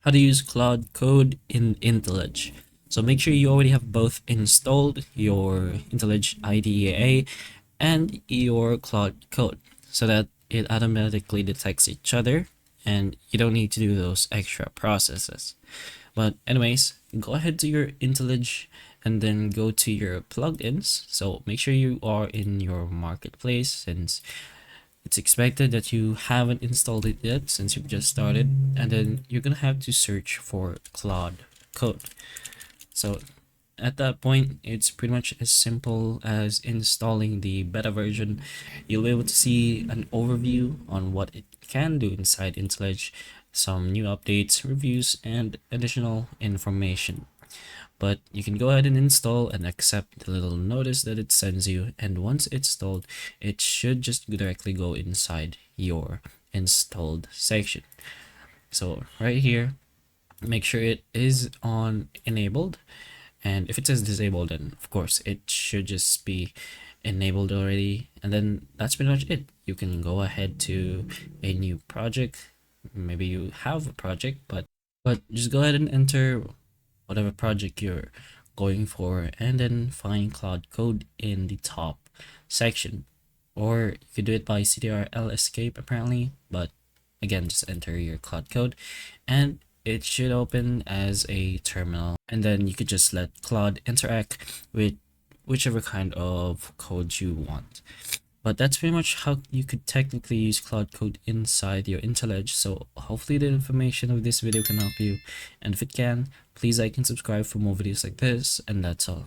how to use Claude Code in Intellij. So make sure you already have both installed, your Intellij IDEA and your Claude Code, so that it automatically detects each other and you don't need to do those extra processes. But anyways, go ahead to your Intellij and then go to your plugins. So make sure you are in your marketplace, since it's expected that you haven't installed it yet since you've just started, and then you're gonna have to search for Claude Code. So at that point, it's pretty much as simple as installing the beta version. You'll be able to see an overview on what it can do inside Intellij, some new updates, reviews, and additional information. But you can go ahead and install and accept the little notice that it sends you, and once it's installed, it should just directly go inside your installed section. So right here, make sure it is on enabled, and if it says disabled, then of course it should just be enabled already, and then that's pretty much it. You can go ahead to a new project. Maybe you have a project, but just go ahead and enter whatever project you're going for, and then find Claude Code in the top section, or you could do it by ctrl escape apparently, but again, just enter your Claude Code and it should open as a terminal, and then you could just let Claude interact with whichever kind of code you want. But that's pretty much how you could technically use Claude Code inside your Intellij. So hopefully the information of this video can help you, and if it can, please like and subscribe for more videos like this, and that's all.